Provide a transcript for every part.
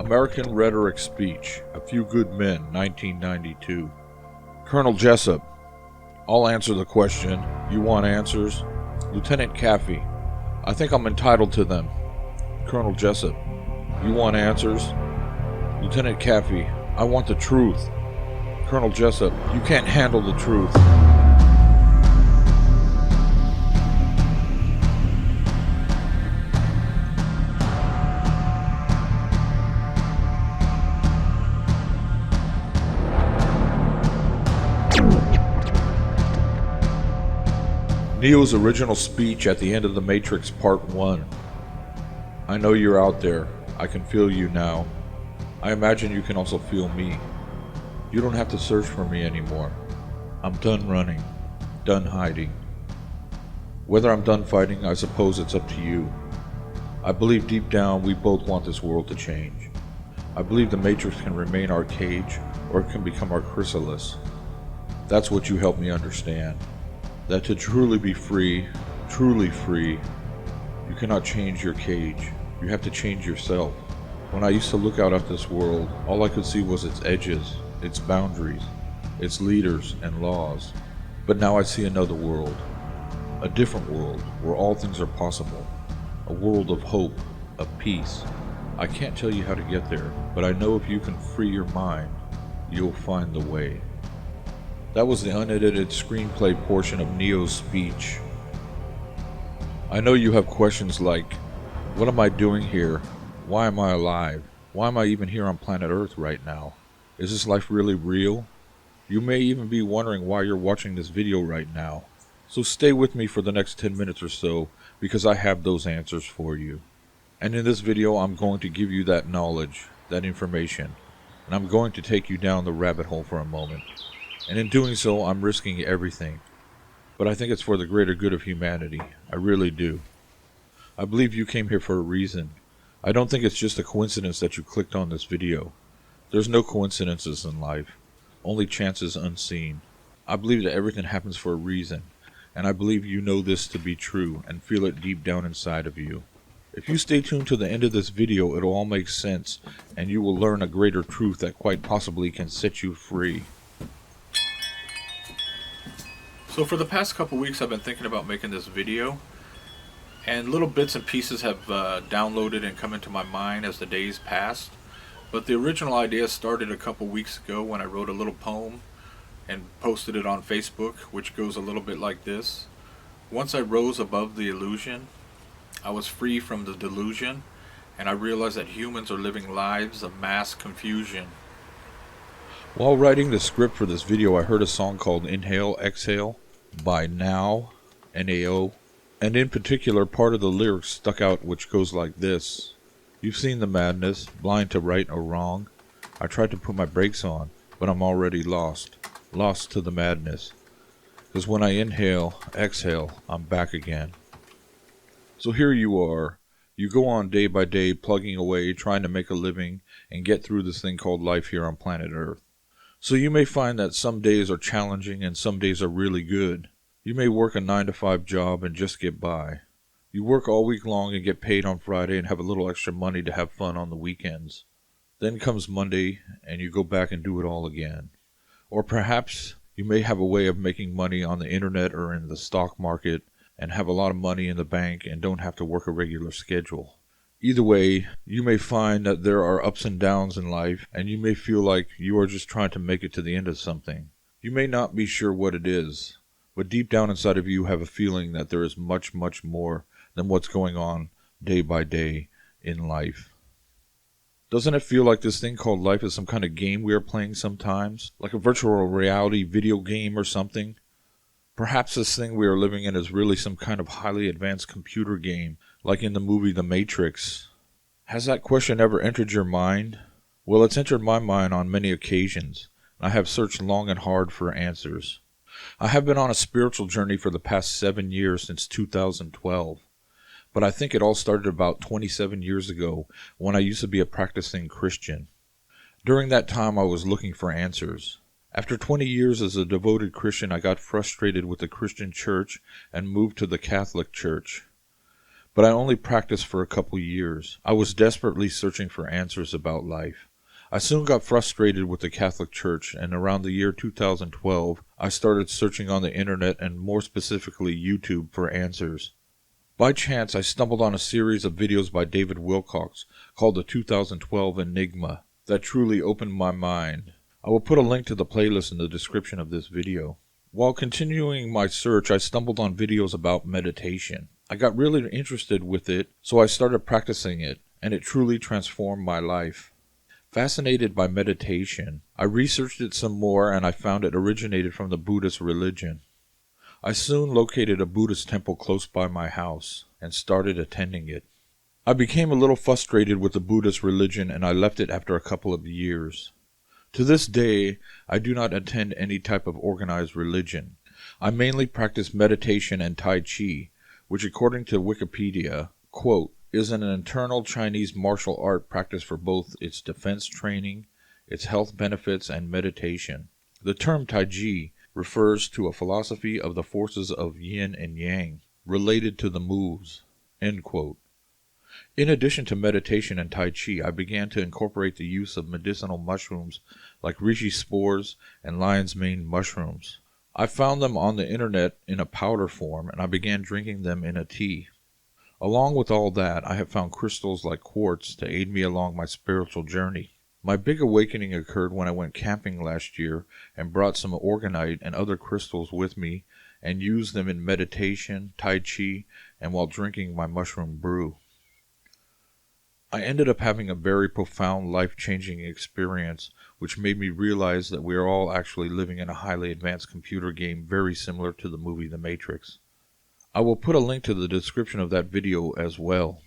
American Rhetoric Speech, A Few Good Men, 1992. Colonel Jessup, I'll answer the question. You want answers? Lieutenant Caffey, I think I'm entitled to them. Colonel Jessup, you want answers? Lieutenant Caffey, I want the truth. Colonel Jessup, you can't handle the truth. Neo's original speech at the end of The Matrix Part 1. I know you're out there. I can feel you now. I imagine you can also feel me. You don't have to search for me anymore. I'm done running, done hiding. Whether I'm done fighting, I suppose it's up to you. I believe deep down we both want this world to change. I believe the Matrix can remain our cage, or it can become our chrysalis. That's what you helped me understand. That to truly be free, truly free, you cannot change your cage. You have to change yourself. When I used to look out at this world, all I could see was its edges, its boundaries, its leaders and laws. But now I see another world, a different world where all things are possible, a world of hope, of peace. I can't tell you how to get there, but I know if you can free your mind, you'll find the way. That was the unedited screenplay portion of Neo's speech. I know you have questions like, what am I doing here? Why am I alive? Why am I even here on planet Earth right now? Is this life really real? You may even be wondering why you're watching this video right now. So stay with me for the next 10 minutes or so, because I have those answers for you. And in this video, I'm going to give you that knowledge, that information, and I'm going to take you down the rabbit hole for a moment. And in doing so, I'm risking everything. But I think it's for the greater good of humanity. I really do. I believe you came here for a reason. I don't think it's just a coincidence that you clicked on this video. There's no coincidences in life, only chances unseen. I believe that everything happens for a reason, and I believe you know this to be true and feel it deep down inside of you. If you stay tuned to the end of this video, it'll all make sense, and you will learn a greater truth that quite possibly can set you free. So for the past couple weeks I've been thinking about making this video, and little bits and pieces have downloaded and come into my mind as the days passed. But the original idea started a couple weeks ago when I wrote a little poem and posted it on Facebook, which goes a little bit like this. Once I rose above the illusion, I was free from the delusion, and I realized that humans are living lives of mass confusion. While writing the script for this video, I heard a song called Inhale, Exhale by Now, N-A-O, and in particular part of the lyrics stuck out, which goes like this. You've seen the madness, blind to right or wrong. I tried to put my brakes on, but I'm already lost to the madness. 'Cause when I inhale, exhale, I'm back again. So here you are. You go on day by day, plugging away, trying to make a living and get through this thing called life here on planet Earth. So you may find that some days are challenging and some days are really good. You may work a 9-to-5 job and just get by. You work all week long and get paid on Friday and have a little extra money to have fun on the weekends. Then comes Monday and you go back and do it all again. Or perhaps you may have a way of making money on the internet or in the stock market and have a lot of money in the bank and don't have to work a regular schedule. Either way, you may find that there are ups and downs in life, and you may feel like you are just trying to make it to the end of something. You may not be sure what it is, but deep down inside of you have a feeling that there is much, much more than what's going on day by day in life. Doesn't it feel like this thing called life is some kind of game we are playing sometimes? Like a virtual reality video game or something? Perhaps this thing we are living in is really some kind of highly advanced computer game, like in the movie The Matrix. Has that question ever entered your mind? Well, it's entered my mind on many occasions, and I have searched long and hard for answers. I have been on a spiritual journey for the past 7 years since 2012, but I think it all started about 27 years ago when I used to be a practicing Christian. During that time, I was looking for answers. After 20 years as a devoted Christian, I got frustrated with the Christian church and moved to the Catholic Church. but I only practiced for a couple years. I was desperately searching for answers about life. I soon got frustrated with the Catholic Church, and around the year 2012, I started searching on the internet and more specifically YouTube for answers. By chance, I stumbled on a series of videos by David Wilcox called the 2012 Enigma that truly opened my mind. I will put a link to the playlist in the description of this video. While continuing my search, I stumbled on videos about meditation. I got really interested with it, so I started practicing it, and it truly transformed my life. Fascinated by meditation, I researched it some more and I found it originated from the Buddhist religion. I soon located a Buddhist temple close by my house and started attending it. I became a little frustrated with the Buddhist religion and I left it after a couple of years. To this day, I do not attend any type of organized religion. I mainly practice meditation and Tai Chi, which according to Wikipedia, quote, is an internal Chinese martial art practice for both its defense training, its health benefits, and meditation. The term Tai Chi refers to a philosophy of the forces of yin and yang, related to the moves, end quote. In addition to meditation and Tai Chi, I began to incorporate the use of medicinal mushrooms like reishi spores and lion's mane mushrooms. I found them on the internet in a powder form, and I began drinking them in a tea. Along with all that, I have found crystals like quartz to aid me along my spiritual journey. My big awakening occurred when I went camping last year and brought some orgonite and other crystals with me and used them in meditation, Tai Chi, and while drinking my mushroom brew. I ended up having a very profound life-changing experience which made me realize that we are all actually living in a highly advanced computer game very similar to the movie The Matrix. I will put a link to the description of that video as well.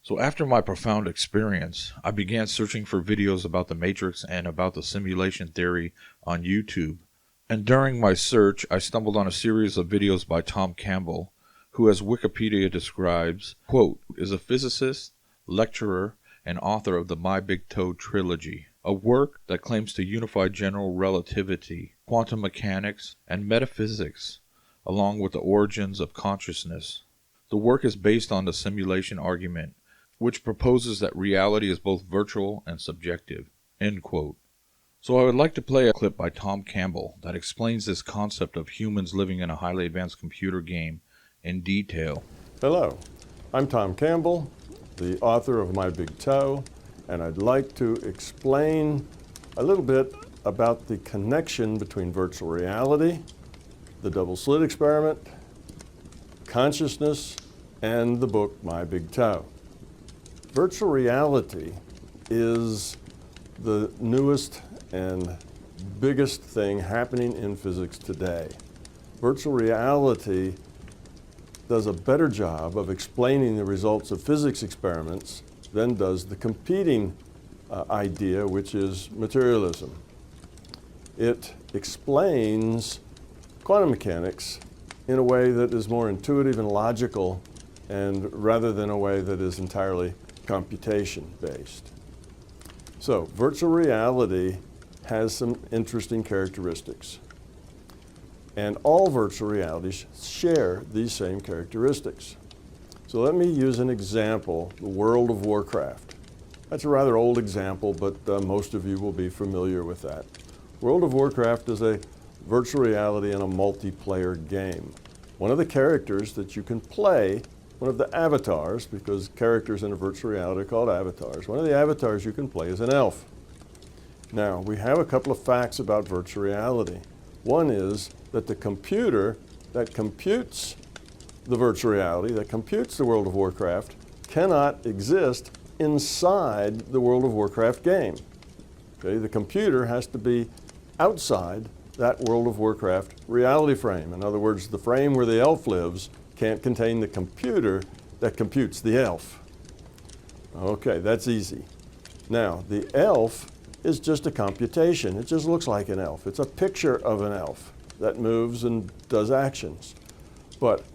So after my profound experience, I began searching for videos about the Matrix and about the simulation theory on YouTube. And during my search, I stumbled on a series of videos by Tom Campbell, who as Wikipedia describes, quote, is a physicist, lecturer, and author of the My Big Toe trilogy, a work that claims to unify general relativity, quantum mechanics, and metaphysics, along with the origins of consciousness. The work is based on the simulation argument, which proposes that reality is both virtual and subjective, end quote. So I would like to play a clip by Tom Campbell that explains this concept of humans living in a highly advanced computer game in detail. Hello, I'm Tom Campbell, the author of My Big Toe, and I'd like to explain a little bit about the connection between virtual reality, the double slit experiment, consciousness, and the book My Big Toe. Virtual reality is the newest and biggest thing happening in physics today. Virtual reality does a better job of explaining the results of physics experiments than does the competing idea, which is materialism. It explains quantum mechanics in a way that is more intuitive and logical, and rather than a way that is entirely computation-based. So, virtual reality has some interesting characteristics. And all virtual realities share these same characteristics. So let me use an example, the World of Warcraft. That's a rather old example, but most of you will be familiar with that. World of Warcraft is a virtual reality and a multiplayer game. One of the characters that you can play, one of the avatars, because characters in a virtual reality are called avatars, one of the avatars you can play is an elf. Now, we have a couple of facts about virtual reality. One is that the computer that computes the virtual reality, that computes the World of Warcraft, cannot exist inside the World of Warcraft game. Okay, the computer has to be outside that World of Warcraft reality frame. In other words, the frame where the elf lives can't contain the computer that computes the elf. Okay, that's easy. Now, the elf is just a computation. It just looks like an elf. It's a picture of an elf that moves and does actions. But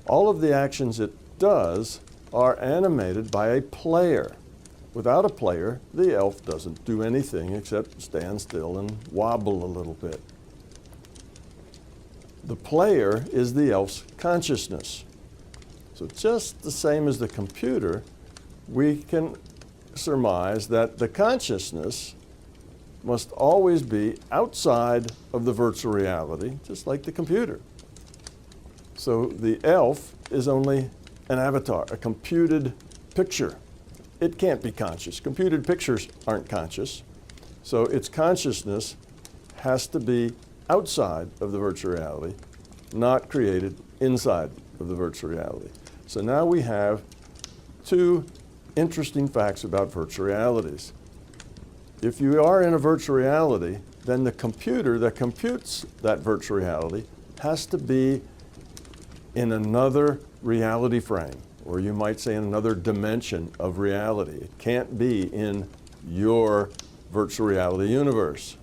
all of the actions it does are animated by a player. Without a player, the elf doesn't do anything except stand still and wobble a little bit. The player is the elf's consciousness. So just the same as the computer, we can surmise that the consciousness must always be outside of the virtual reality, just like the computer. So the elf is only an avatar, a computed picture. It can't be conscious. Computed pictures aren't conscious. So its consciousness has to be outside of the virtual reality, not created inside of the virtual reality. So now we have two interesting facts about virtual realities. If you are in a virtual reality, then the computer that computes that virtual reality has to be in another reality frame, or you might say in another dimension of reality. It can't be in your virtual reality universe.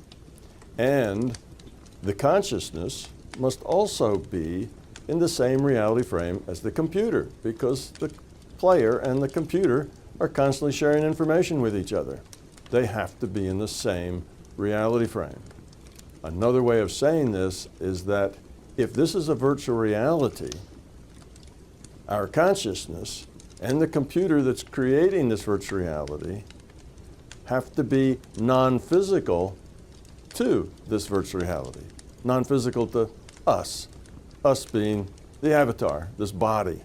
And the consciousness must also be in the same reality frame as the computer, because the player and the computer are constantly sharing information with each other. They have to be in the same reality frame. Another way of saying this is that if this is a virtual reality, our consciousness and the computer that's creating this virtual reality have to be non-physical to this virtual reality, non-physical to us being the avatar, this body.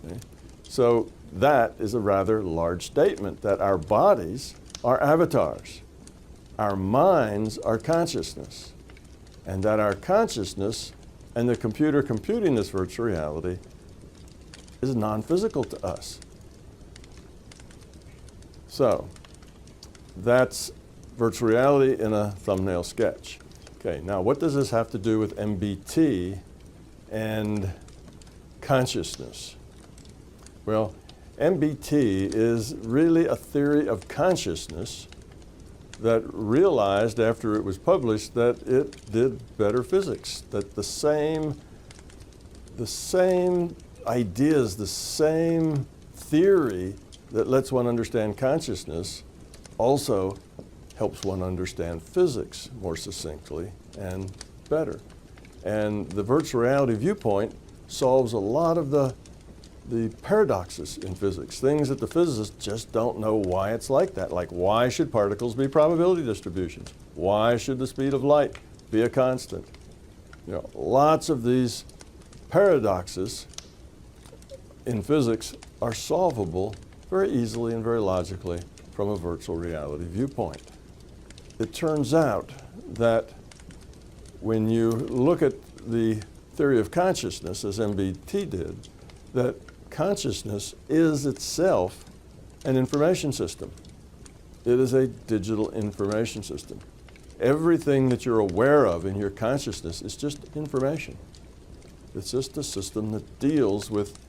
Okay? So that is a rather large statement, that our bodies are avatars, our minds are consciousness, and that our consciousness and the computer computing this virtual reality is non-physical to us. So that's virtual reality in a thumbnail sketch. Okay, now what does this have to do with MBT and consciousness? Well, MBT is really a theory of consciousness that realized after it was published that it did better physics, that the same ideas, the same theory that lets one understand consciousness also helps one understand physics more succinctly and better. And the virtual reality viewpoint solves a lot of the paradoxes in physics, things that the physicists just don't know why it's like that. Like, why should particles be probability distributions? Why should the speed of light be a constant? You know, lots of these paradoxes in physics are solvable very easily and very logically from a virtual reality viewpoint. It turns out that when you look at the theory of consciousness, as MBT did, that consciousness is itself an information system. It is a digital information system. Everything that you're aware of in your consciousness is just information. It's just a system that deals with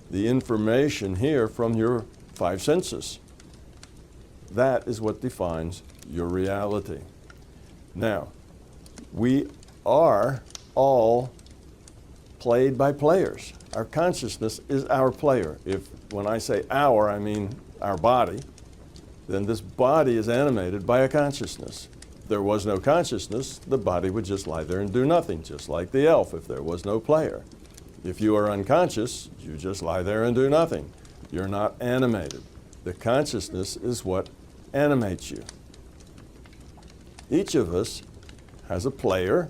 the information here from your five senses. That is what defines your reality. Now, we are all played by players. Our consciousness is our player. When I say our, I mean our body, then this body is animated by a consciousness. If there was no consciousness, the body would just lie there and do nothing, just like the elf if there was no player. If you are unconscious, you just lie there and do nothing. You're not animated. The consciousness is what animates you. Each of us has a player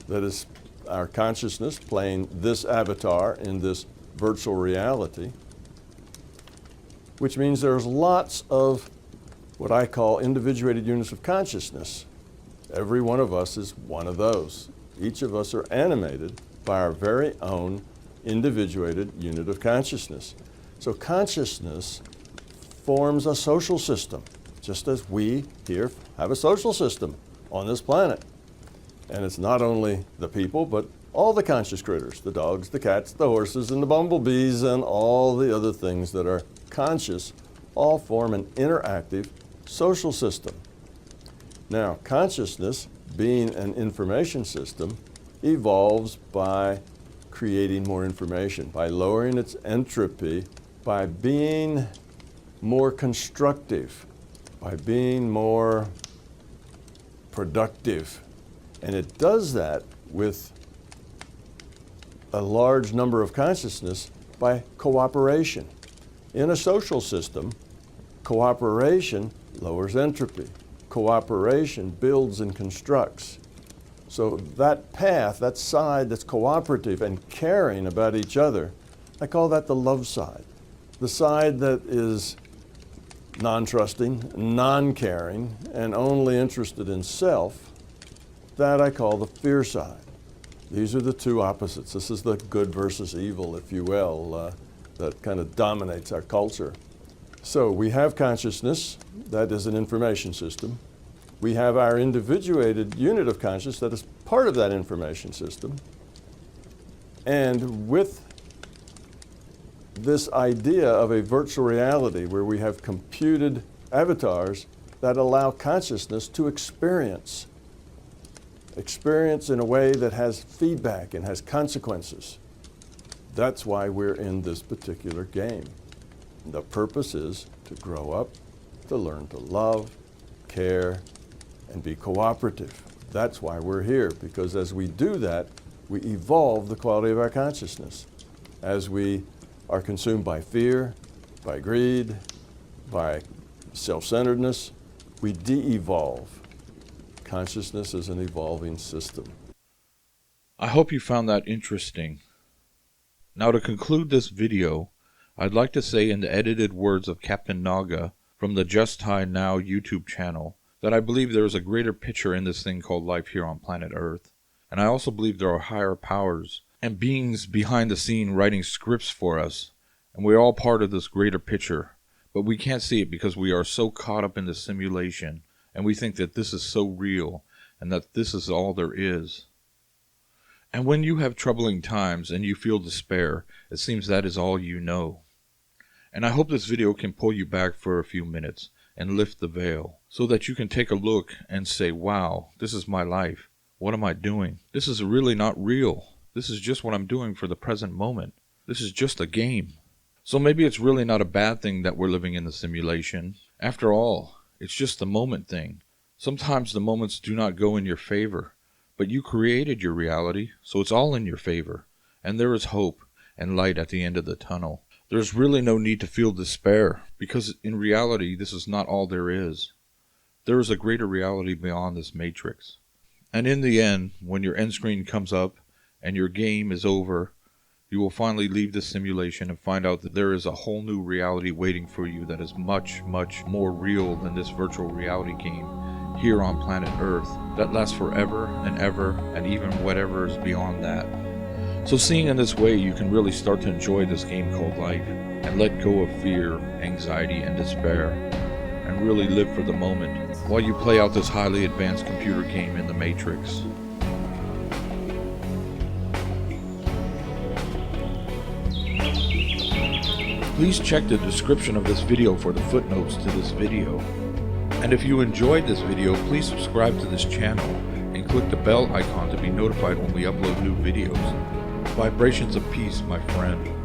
that is our consciousness playing this avatar in this virtual reality, which means there's lots of what I call individuated units of consciousness. Every one of us is one of those. Each of us are animated by our very own individuated unit of consciousness. So consciousness forms a social system, just as we here have a social system on this planet. And it's not only the people, but all the conscious critters, the dogs, the cats, the horses, and the bumblebees, and all the other things that are conscious, all form an interactive social system. Now, consciousness, being an information system, evolves by creating more information, by lowering its entropy, by being more constructive, by being more productive. And it does that with a large number of consciousness by cooperation. In a social system, cooperation lowers entropy. Cooperation builds and constructs. So that path, that side that's cooperative and caring about each other, I call that the love side. The side that is non-trusting, non-caring, and only interested in self, that I call the fear side. These are the two opposites. This is the good versus evil, if you will, that kind of dominates our culture. So we have consciousness, that is an information system. We have our individuated unit of consciousness that is part of that information system. And with this idea of a virtual reality where we have computed avatars that allow consciousness to experience in a way that has feedback and has consequences. That's why we're in this particular game. The purpose is to grow up, to learn to love, care, and be cooperative. That's why we're here, because as we do that, we evolve the quality of our consciousness. As we are consumed by fear, by greed, by self-centeredness, we de-evolve. Consciousness is an evolving system. I hope you found that interesting. Now to conclude this video, I'd like to say in the edited words of Captain Naga from the Just High Now YouTube channel that I believe there is a greater picture in this thing called life here on planet Earth. And I also believe there are higher powers and beings behind the scene writing scripts for us. And we're all part of this greater picture. But we can't see it because we are so caught up in the simulation. And we think that this is so real and that this is all there is. And when you have troubling times and you feel despair, it seems that is all you know. And I hope this video can pull you back for a few minutes and lift the veil so that you can take a look and say, wow, this is my life. What am I doing? This is really not real. This is just what I'm doing for the present moment. This is just a game. So maybe it's really not a bad thing that we're living in the simulation. After all, it's just the moment thing. Sometimes the moments do not go in your favor, but you created your reality, so it's all in your favor. And there is hope and light at the end of the tunnel. There's really no need to feel despair, because in reality, this is not all there is. There is a greater reality beyond this matrix. And in the end, when your end screen comes up and your game is over, you will finally leave the simulation and find out that there is a whole new reality waiting for you that is much, much more real than this virtual reality game here on planet Earth that lasts forever and ever and even whatever is beyond that. So seeing in this way, you can really start to enjoy this game called life and let go of fear, anxiety, and despair and really live for the moment while you play out this highly advanced computer game in the Matrix. Please check the description of this video for the footnotes to this video. And if you enjoyed this video, please subscribe to this channel and click the bell icon to be notified when we upload new videos. Vibrations of peace, my friend.